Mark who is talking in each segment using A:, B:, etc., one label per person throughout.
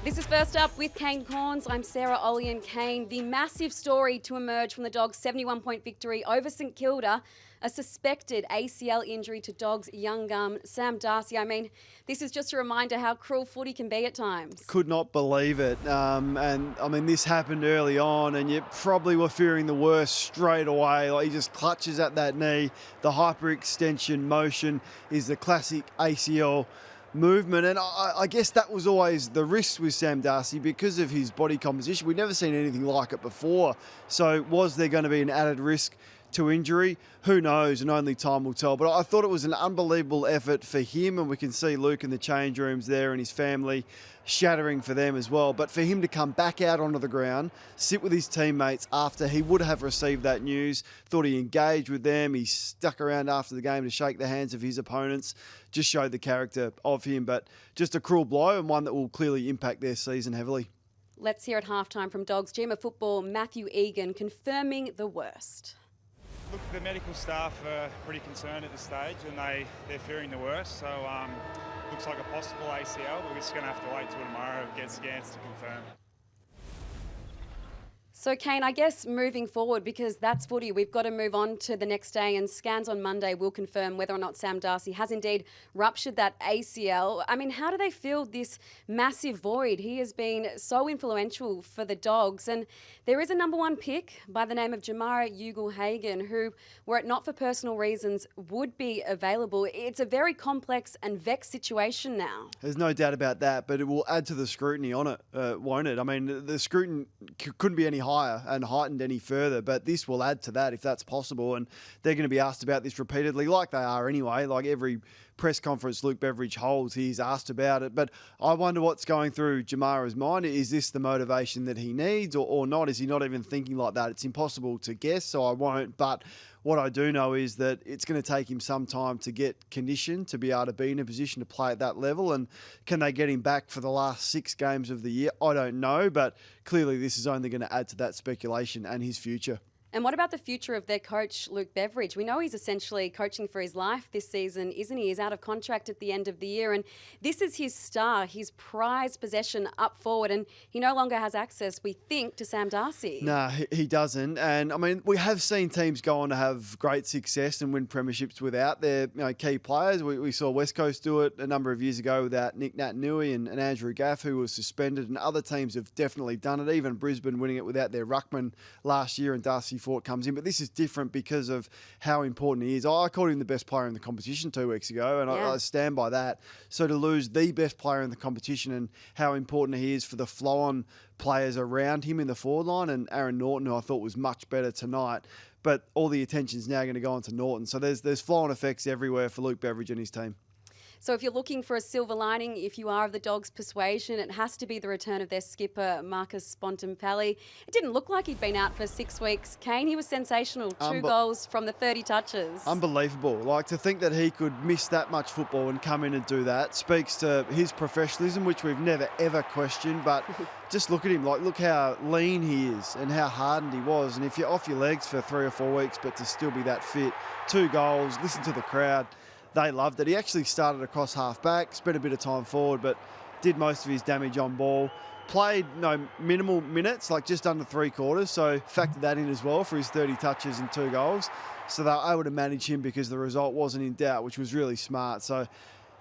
A: This is First Up with Kane Cornes. I'm Sarah, Olle and Kane. The massive story to emerge from the Dogs' 71-point victory over St Kilda, a suspected ACL injury to Dogs' young gun, Sam Darcy. I mean, this is just a reminder how cruel footy can be at times.
B: Could not believe it. And I mean, this happened early on and you probably were fearing the worst straight away. Like, he just clutches at that knee. The hyperextension motion is the classic ACL movement, and I guess that was always the risk with Sam Darcy because of his body composition. We'd never seen anything like it before. So was there going to be an added risk to injury? Who knows, and only time will tell. But I thought it was an unbelievable effort for him, and we can see Luke in the change rooms there and his family shattering for them as well. But for him to come back out onto the ground, sit with his teammates after he would have received that news, thought he engaged with them, he stuck around after the game to shake the hands of his opponents, just showed the character of him. But just a cruel blow, and one that will clearly impact their season heavily.
A: Let's hear at halftime from Dogs GM of football Matthew Egan confirming the worst.
C: Look, the medical staff are pretty concerned at this stage, and they're fearing the worst. So looks like a possible ACL, but we're just going to have to wait till tomorrow to get scans to confirm.
A: So, Kane, I guess moving forward, because that's footy, we've got to move on to the next day, and scans on Monday will confirm whether or not Sam Darcy has indeed ruptured that ACL. I mean, how do they fill this massive void? He has been so influential for the Dogs, and there is a number one pick by the name of Jamarra Ugle-Hagan, who, were it not for personal reasons, would be available. It's a very complex and vexed situation now.
B: There's no doubt about that, but it will add to the scrutiny on it, won't it? I mean, the scrutiny couldn't be any higher and heightened any further, but this will add to that if that's possible, and they're going to be asked about this repeatedly, like they are anyway. Like every press conference Luke Beveridge holds, he's asked about it. But I wonder what's going through Jamarra's mind. Is this the motivation that he needs or not? Is he not even thinking like that? It's impossible to guess, so I won't. But what I do know is that it's going to take him some time to get conditioned to be able to be in a position to play at that level. And can they get him back for the last 6 games of the year? I don't know, but clearly this is only going to add to that speculation and his future.
A: And what about the future of their coach, Luke Beveridge? We know he's essentially coaching for his life this season, isn't he? He's out of contract at the end of the year, and this is his star, his prized possession up forward, and he no longer has access, we think, to Sam Darcy.
B: No, he doesn't. And, I mean, we have seen teams go on to have great success and win premierships without their key players. We saw West Coast do it a number of years ago without Nick Nat-Nui and Andrew Gaff, who was suspended, and other teams have definitely done it, even Brisbane winning it without their ruckman last year, and Darcy Fort comes in. But this is different because of how important he is. I called him the best player in the competition 2 weeks ago, and I stand by that. So to lose the best player in the competition and how important he is for the flow-on players around him in the forward line, and Aaron Norton, who I thought was much better tonight, but all the attention's now going to go on to Norton. So there's flow-on effects everywhere for Luke Beveridge and his team.
A: So if you're looking for a silver lining, if you are of the Dogs' persuasion, it has to be the return of their skipper, Marcus Bontempelli. It didn't look like he'd been out for 6 weeks. Kane, he was sensational. 2 goals from the 30 touches.
B: Unbelievable. Like, to think that he could miss that much football and come in and do that speaks to his professionalism, which we've never, ever questioned. But just look at him. Like, look how lean he is and how hardened he was. And if you're off your legs for 3 or 4 weeks, but to still be that fit, 2 goals, listen to the crowd. They loved it. He actually started across half-back, spent a bit of time forward, but did most of his damage on ball. Played minimal minutes, like just under 3/4, so factored that in as well for his 30 touches and 2 goals. So they were able to manage him because the result wasn't in doubt, which was really smart. So,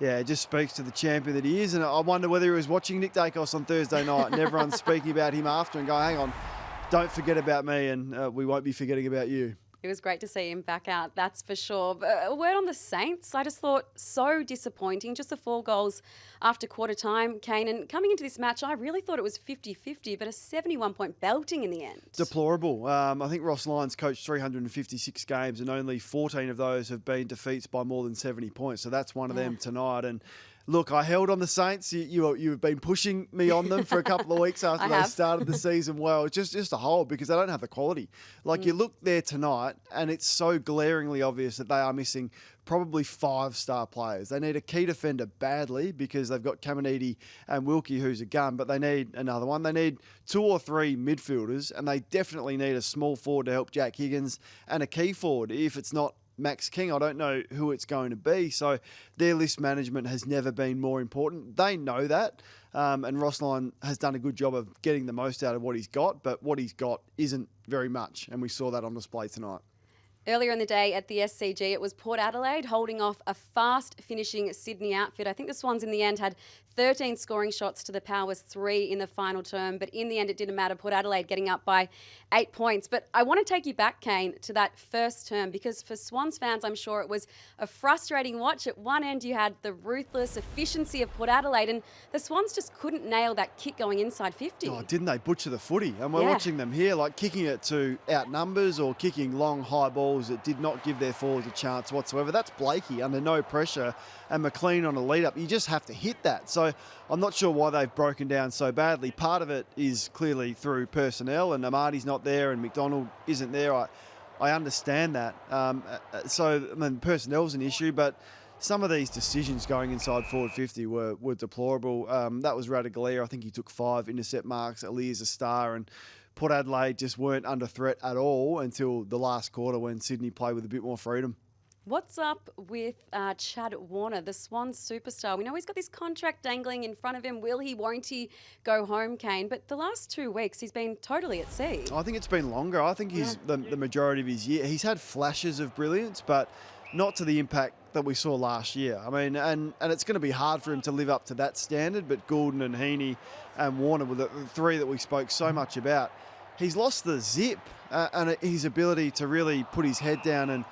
B: yeah, it just speaks to the champion that he is. And I wonder whether he was watching Nick Dacos on Thursday night and everyone's speaking about him after and going, hang on, don't forget about me and we won't be forgetting about you.
A: It was great to see him back out, that's for sure. But a word on the Saints. I just thought so disappointing. Just the 4 goals after quarter time, Kane. And coming into this match, I really thought it was 50-50, but a 71-point belting in the end. Deplorable.
B: I think Ross Lyons coached 356 games and only 14 of those have been defeats by more than 70 points. So that's one of them tonight. And look, I held on the Saints. You've been pushing me on them for a couple of weeks after they started the season well. It's just a hold because they don't have the quality. Like, you look there tonight and it's so glaringly obvious that they are missing probably 5-star players. They need a key defender badly because they've got Caminiti and Wilkie, who's a gun, but they need another one. They need 2 or 3 midfielders, and they definitely need a small forward to help Jack Higgins and a key forward if it's not Max King. I don't know who it's going to be. So their list management has never been more important. They know that. And Rossline has done a good job of getting the most out of what he's got, but what he's got isn't very much. And we saw that on display tonight.
A: Earlier in the day at the SCG, it was Port Adelaide holding off a fast-finishing Sydney outfit. I think the Swans in the end had 13 scoring shots to the Powers 3 in the final term, but in the end it didn't matter. Port Adelaide getting up by 8 points. But I want to take you back, Kane, to that first term, because for Swans fans, I'm sure it was a frustrating watch. At one end, you had the ruthless efficiency of Port Adelaide, and the Swans just couldn't nail that kick going inside 50.
B: Oh, didn't they butcher the footy? And we're watching them here, like kicking it to outnumbers or kicking long, high balls that did not give their forwards a chance whatsoever. That's Blakey under no pressure and McLean on a lead-up. You just have to hit that. So I'm not sure why they've broken down so badly. Part of it is clearly through personnel, and Amati's not there and McDonald isn't there. I understand that. So, I mean, personnel's an issue, but some of these decisions going inside forward 50 were deplorable. That was Radaglia. I think he took 5 intercept marks. Ali's a star, and Port Adelaide just weren't under threat at all until the last quarter when Sydney played with a bit more freedom.
A: What's up with Chad Warner, the Swans superstar? We know he's got this contract dangling in front of him. Will he, won't he go home, Kane? But the last 2 weeks, he's been totally at sea.
B: I think it's been longer. I think he's the majority of his year. He's had flashes of brilliance, but not to the impact that we saw last year. I mean, and it's going to be hard for him to live up to that standard, but Goulden and Heaney and Warner were the 3 that we spoke so much about. He's lost the zip and his ability to really put his head down and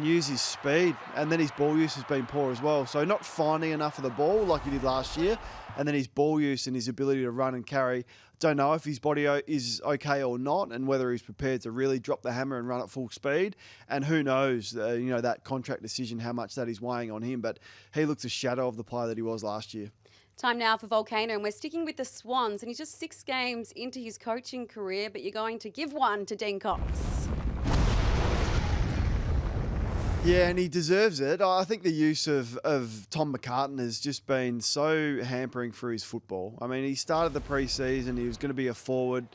B: use his speed, and then his ball use has been poor as well. So not finding enough of the ball like he did last year, and then his ball use and his ability to run and carry. Don't know if his body is okay or not, and whether he's prepared to really drop the hammer and run at full speed. And who knows, that contract decision, how much that is weighing on him. But he looks a shadow of the player that he was last year.
A: Time now for Volcano, and we're sticking with the Swans, and he's just 6 games into his coaching career, but you're going to give one to Dean Cox.
B: Yeah, and he deserves it. I think the use of Tom McCartin has just been so hampering for his football. I mean, he started the pre-season, he was going to be a forward.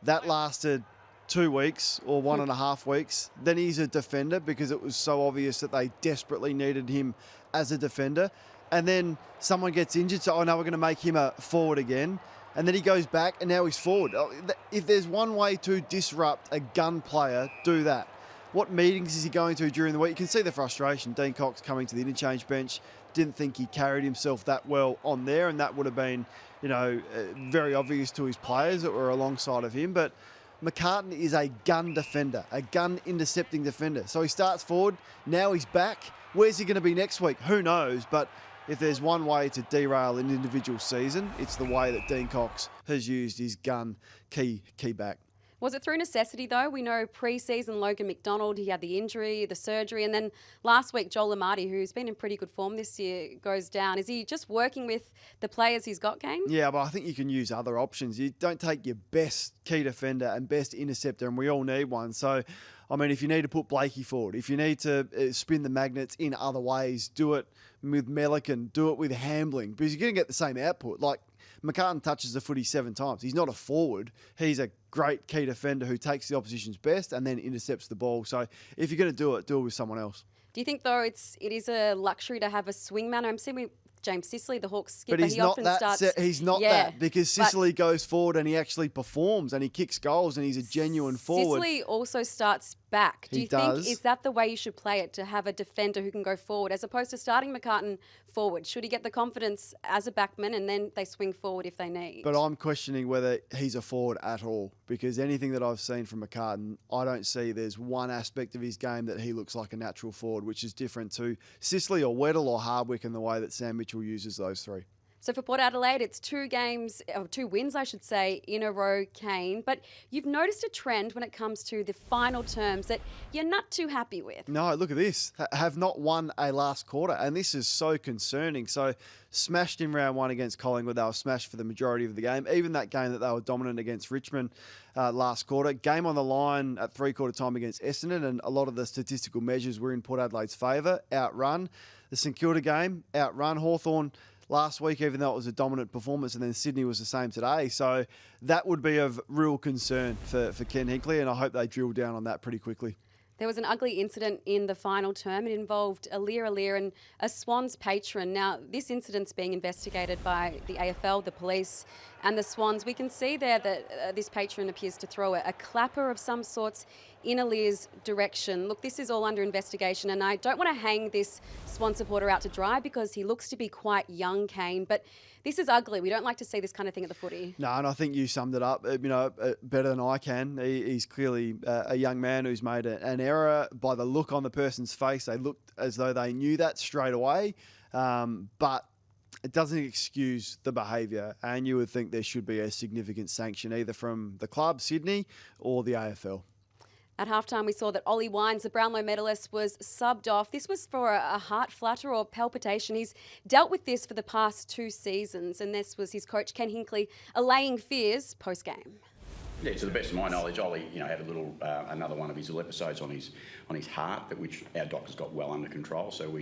B: That lasted 2 weeks or 1.5 weeks. Then he's a defender because it was so obvious that they desperately needed him as a defender. And then someone gets injured, so now we're going to make him a forward again. And then he goes back, and now he's forward. If there's one way to disrupt a gun player, do that. What meetings is he going to during the week? You can see the frustration. Dean Cox coming to the interchange bench, didn't think he carried himself that well on there, and that would have been, very obvious to his players that were alongside of him. But McCartin is a gun defender, a gun intercepting defender. So he starts forward, now he's back. Where's he going to be next week? Who knows? But if there's one way to derail an individual season, it's the way that Dean Cox has used his gun key back.
A: Was it through necessity, though? We know pre-season Logan McDonald, he had the injury, the surgery, and then last week Joel Amati, who's been in pretty good form this year, goes down. Is he just working with the players he's got, Kane?
B: Yeah, but I think you can use other options. You don't take your best key defender and best interceptor, and we all need one. So, I mean, if you need to put Blakey forward, if you need to spin the magnets in other ways, do it with Melican, do it with Hambling, because you're going to get the same output. Like, McCartin touches the footy 7 times. He's not a forward. He's a great key defender who takes the opposition's best and then intercepts the ball. So if you're going to do it with someone else.
A: Do you think, though, it is a luxury to have a swingman? I'm seeing with James Sicily, the Hawks skipper,
B: but he's not that because Sicily goes forward and he actually performs and he kicks goals and he's a genuine forward.
A: Sicily also starts back. Do you think, is that the way you should play it, to have a defender who can go forward as opposed to starting McCartin forward? Should he get the confidence as a backman and then they swing forward if they need?
B: But I'm questioning whether he's a forward at all, because anything that I've seen from McCartin, I don't see there's one aspect of his game that he looks like a natural forward, which is different to Sicily or Weddle or Hardwick in the way that Sam Mitchell uses those 3.
A: So for Port Adelaide, it's 2 wins, I should say, in a row, Kane. But you've noticed a trend when it comes to the final terms that you're not too happy with.
B: No, look at this. Have not won a last quarter, and this is so concerning. So smashed in round 1 against Collingwood. They were smashed for the majority of the game. Even that game that they were dominant against Richmond last quarter. Game on the line at 3-quarter time against Essendon, and a lot of the statistical measures were in Port Adelaide's favour. Outrun. The St Kilda game, outrun. Hawthorn last week, even though it was a dominant performance, and then Sydney was the same today. So that would be of real concern for Ken Hinkley, and I hope they drill down on that pretty quickly.
A: There was an ugly incident in the final term. It involved Olle and a Swans patron. Now, this incident's being investigated by the AFL, the police and the Swans. We can see there that this patron appears to throw a clapper of some sorts in Olle's direction. Look, this is all under investigation, and I don't want to hang this Swan supporter out to dry because he looks to be quite young, Kane, but this is ugly. We don't like to see this kind of thing at the footy.
B: No, and I think you summed it up, better than I can. He's clearly a young man who's made an error. By the look on the person's face, they looked as though they knew that straight away. But it doesn't excuse the behaviour, and you would think there should be a significant sanction either from the club, Sydney, or the AFL.
A: At halftime, we saw that Ollie Wines, the Brownlow medalist, was subbed off. This was for a heart flutter or palpitation. He's dealt with this for the past 2 seasons, and this was his coach, Ken Hinkley, allaying fears post-game.
D: Yeah, to the best of my knowledge, Ollie, had a little another one of his little episodes on his heart, which our doctors got well under control. So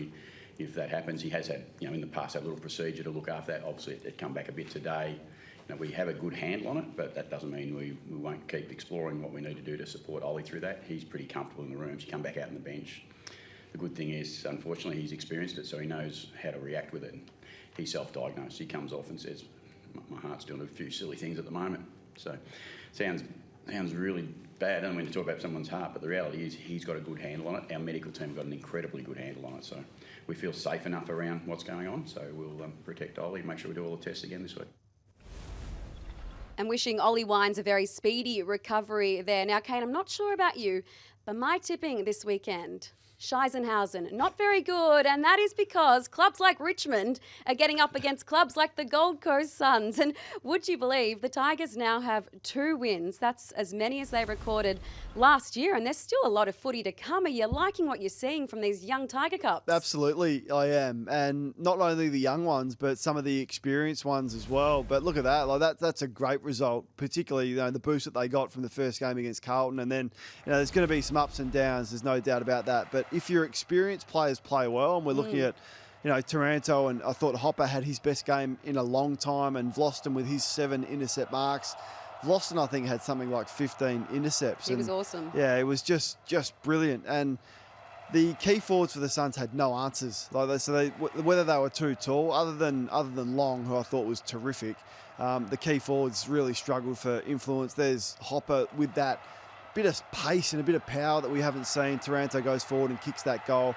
D: if that happens, he has had, in the past, that little procedure to look after that. Obviously, it come back a bit today. We have a good handle on it, but that doesn't mean we won't keep exploring what we need to do to support Ollie through that. He's pretty comfortable in the rooms. He come back out on the bench. The good thing is, unfortunately, he's experienced it, so he knows how to react with it. And he's self-diagnosed. He comes off and says, my heart's doing a few silly things at the moment. So sounds really bad. I don't mean to talk about someone's heart, but the reality is he's got a good handle on it. Our medical team have got an incredibly good handle on it. So we feel safe enough around what's going on. So we'll protect Ollie, make sure we do all the tests again this week.
A: And wishing Ollie Wines a very speedy recovery there. Now, Kane, I'm not sure about you, but my tipping this weekend, Scheisenhausen, not very good, and that is because clubs like Richmond are getting up against clubs like the Gold Coast Suns. And would you believe the Tigers now have 2 wins? That's as many as they recorded last year, and there's still a lot of footy to come. Are you liking what you're seeing from these young Tiger Cups?
B: Absolutely, I am. And not only the young ones, but some of the experienced ones as well. But look at that. That's a great result, particularly the boost that they got from the first game against Carlton. And then there's going to be some ups and downs, there's no doubt about that. But if your experienced players play well, and we're looking at Taranto, and I thought Hopper had his best game in a long time, and Vlosten with his 7 intercept marks. Vlosten, I think, had something like 15 intercepts.
A: He was awesome.
B: Yeah, it was just brilliant. And the key forwards for the Suns had no answers. Whether they were too tall, other than Long, who I thought was terrific, the key forwards really struggled for influence. There's Hopper with that bit of pace and a bit of power that we haven't seen. Taranto goes forward and kicks that goal,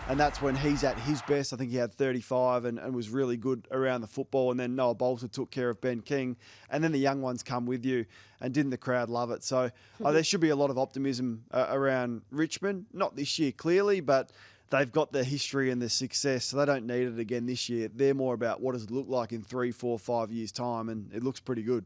B: and that's when he's at his best. I think he had 35 and was really good around the football. And then Noah Balta took care of Ben King, and then the young ones come with you. And didn't the crowd love it? So there should be a lot of optimism around Richmond. Not this year, clearly, but they've got the history and the success, so they don't need it again this year. They're more about what does it look like in 3, 4, 5 years' time, and it looks pretty good.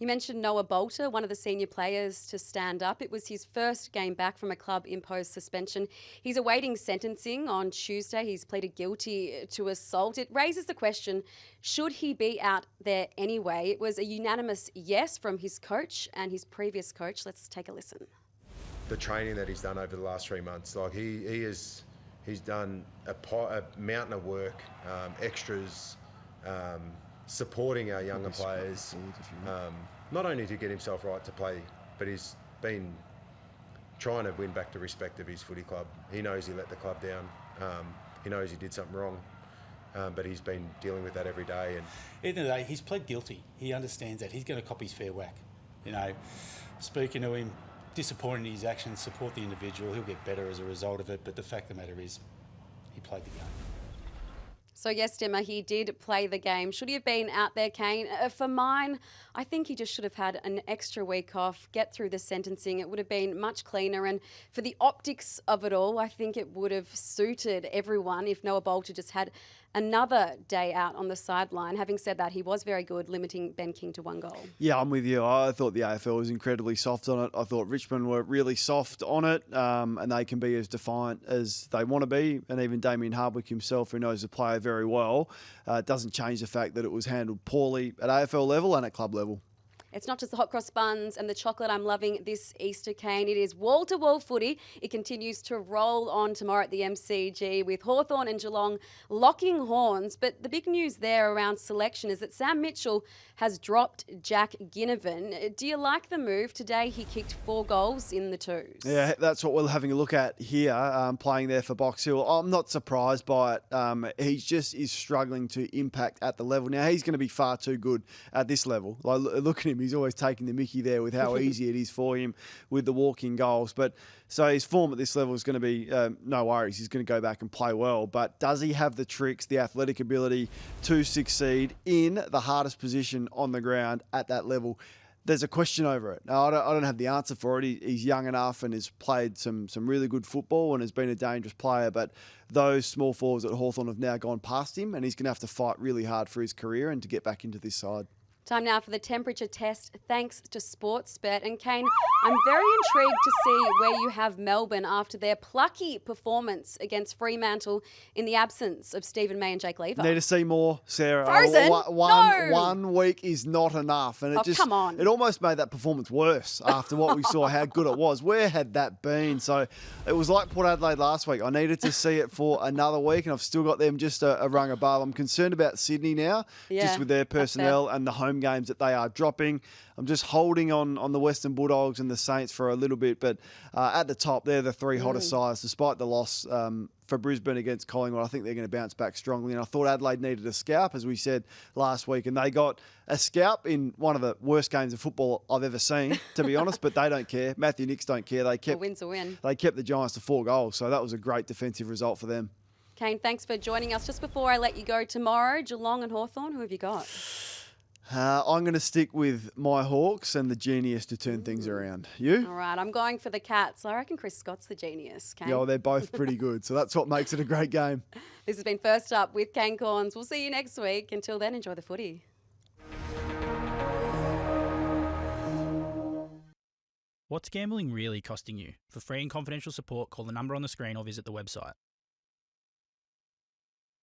A: You mentioned Noah Balta, one of the senior players to stand up. It was his first game back from a club-imposed suspension. He's awaiting sentencing on Tuesday. He's pleaded guilty to assault. It raises the question, should he be out there anyway? It was a unanimous yes from his coach and his previous coach. Let's take a listen.
E: The training that he's done over the last 3 months, he's done a mountain of work, extras, supporting our younger players, not only to get himself right to play, but he's been trying to win back the respect of his footy club. He knows he let the club down. He knows he did something wrong, but he's been dealing with that every day. And
F: at the end of the day, he's pled guilty. He understands that. He's going to cop his fair whack. Speaking to him, disappointed in his actions, support the individual. He'll get better as a result of it. But the fact of the matter is, he played the game.
A: So yes, Dimmer, he did play the game. Should he have been out there, Kane? For mine, I think he just should have had an extra week off, get through the sentencing. It would have been much cleaner. And for the optics of it all, I think it would have suited everyone if Noah Balta just had another day out on the sideline. Having said that, he was very good, limiting Ben King to 1 goal.
B: Yeah, I'm with you. I thought the AFL was incredibly soft on it. I thought Richmond were really soft on it, and they can be as defiant as they want to be. And even Damien Hardwick himself, who knows the player very well, doesn't change the fact that it was handled poorly at AFL level and at club level.
A: It's not just the hot cross buns and the chocolate I'm loving this Easter, Kane. It is wall-to-wall footy. It continues to roll on tomorrow at the MCG with Hawthorn and Geelong locking horns. But the big news there around selection is that Sam Mitchell has dropped Jack Ginnivan. Do you like the move? Today he kicked 4 goals in the twos.
B: Yeah, that's what we're having a look at here, playing there for Box Hill. I'm not surprised by it. He just is struggling to impact at the level. Now, he's going to be far too good at this level. Like, look at him. He's always taking the mickey there with how easy it is for him with the walking goals. But so his form at this level is going to be no worries. He's going to go back and play well. But does he have the tricks, the athletic ability to succeed in the hardest position on the ground at that level? There's a question over it. Now, I don't have the answer for it. He's young enough and has played some really good football and has been a dangerous player. But those small forwards at Hawthorn have now gone past him, and he's going to have to fight really hard for his career and to get back into this side.
A: Time now for the temperature test, thanks to Sportsbet. And Kane, I'm very intrigued to see where you have Melbourne after their plucky performance against Fremantle in the absence of Stephen May and Jake Lever.
B: Need to see more, Sarah.
A: Frozen?
B: One
A: No!
B: week is not enough. And it
A: come on.
B: It almost made that performance worse after what we saw, how good it was. Where had that been? So it was like Port Adelaide last week. I needed to see it for another week, and I've still got them just a rung above. I'm concerned about Sydney now, just with their personnel and the home games that they are dropping. I'm just holding on the Western Bulldogs and the Saints for a little bit, but at the top, they're the 3 hottest sides. Despite the loss for Brisbane against Collingwood, I think they're going to bounce back strongly. And I thought Adelaide needed a scalp, as we said last week, and they got a scalp in one of the worst games of football I've ever seen, to be honest. But they don't care. Matthew Nicks don't care.
A: A win's a win.
B: They kept the Giants to 4 goals, so that was a great defensive result for them.
A: Kane, thanks for joining us. Just before I let you go tomorrow, Geelong and Hawthorn, who have you got?
B: I'm going to stick with my Hawks and the genius to turn things around. You?
A: All right, I'm going for the Cats. I reckon Chris Scott's the genius, Kane.
B: Yeah, well, they're both pretty good, so that's what makes it a great game.
A: This has been First Up with Kane Cornes. We'll see you next week. Until then, enjoy the footy.
G: What's gambling really costing you? For free and confidential support, call the number on the screen or visit the website.